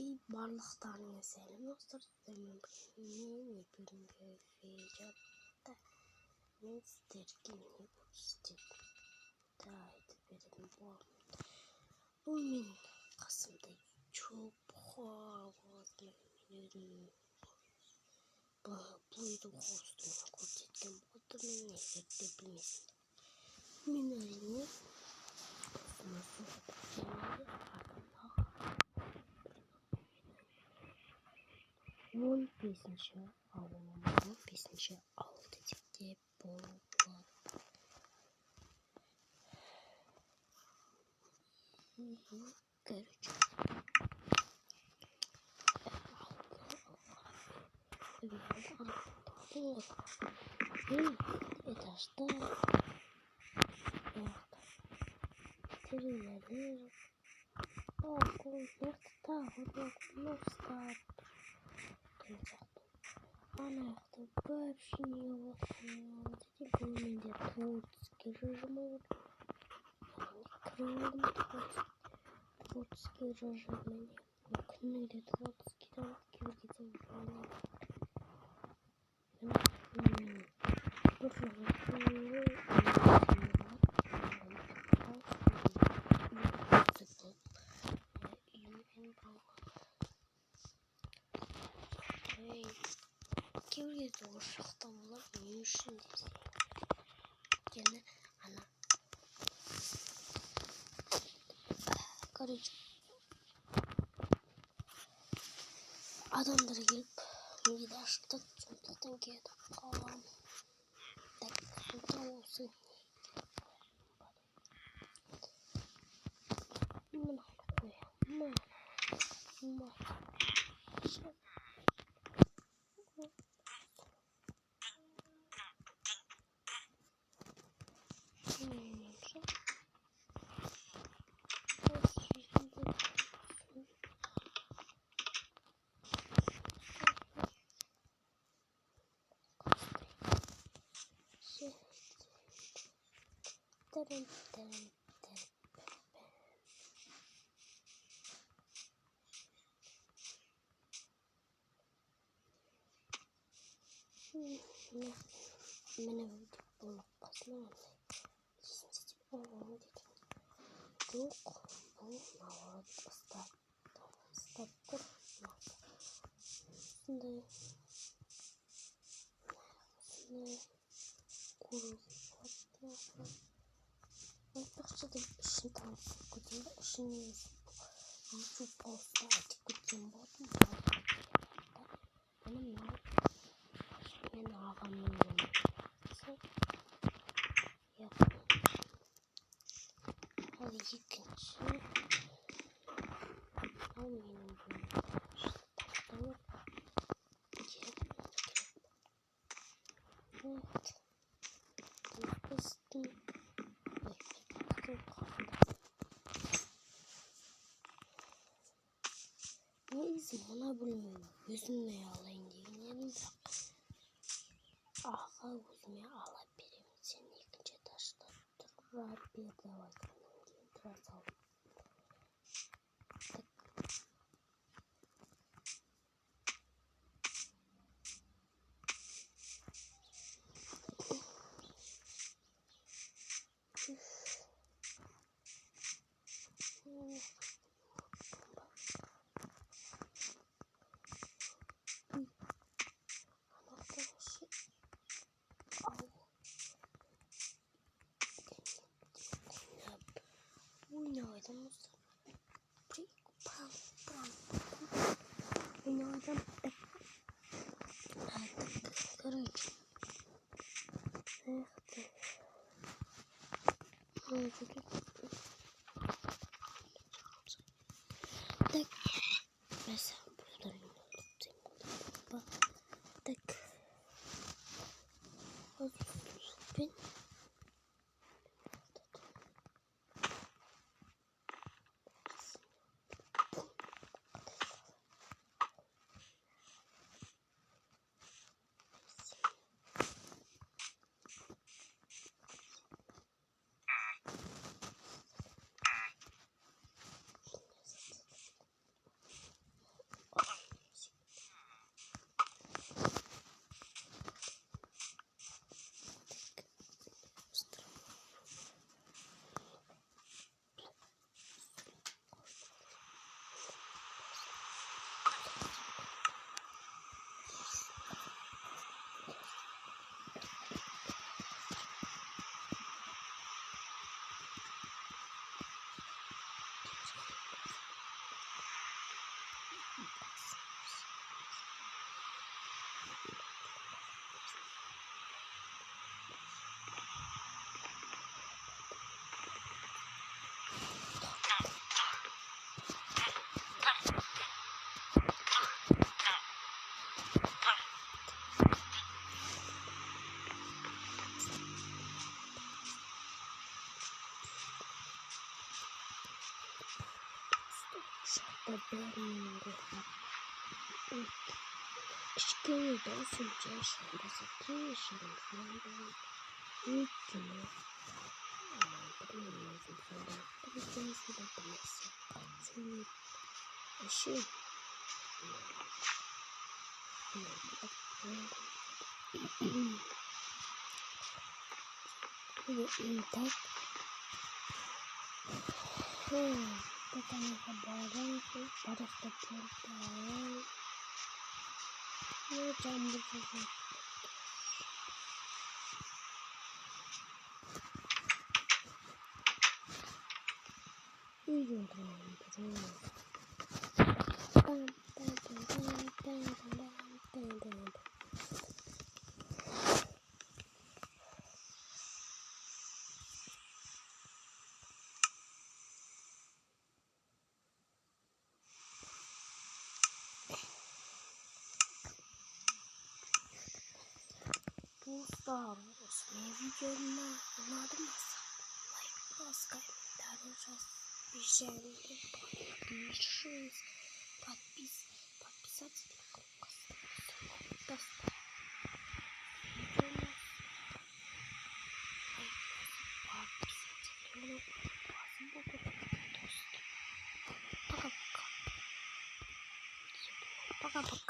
барлықтарыңа сәлем достар. Мен бүгінгі видеода мен сіздерге не көрсететінімді айтып беретін боламын. Бұл менің қасымда YouTube қосылған. Бұл үйді қосылған көрсеткен болдым. Егер де білмесеңдер, мен әрине 15-ші ауылыма 15-ші ауылды деп болады. Короче, этажда телевизор, балкон, ана вообще не бөлмеде творческий режимі творческий режимі күніде творческийдан кейбір кейбір ошақтан олар не үшін десе, өйткені ана короче адамдар келіп неде аштық сондықтан кетіп қалған. Так, осы мына қоямын. Мені өйтіп болып қасына есімсіз болуым деді. Жоқ, бұл наурыз ұстап тұр. Осындай көріп айтпақшы деп ішін танысып көтем ба, ішін YouTube паузда айтып көтем болдым. Мен ағамның ал екінші ал менің негізі мына бөлмені өзіме алайын деген едім, бірақ аға өзіме ала беремін, сен екінші этажда тұра бер деп айтқаннан кейін тұра салдым. Так, mesela buradan tak ben обернуто. Шкірі досить чешем, високішим, знайдемо. Відкину. Примірно зібрали. Причому сюди принесе. Працює. А ще. Так. Пока не побаранку, переступил. Ну, там будет. Идем по-старому. Видео надо лайк, комментарий, обещаем, подписаться на канал. Пока-пока. Пока-пока.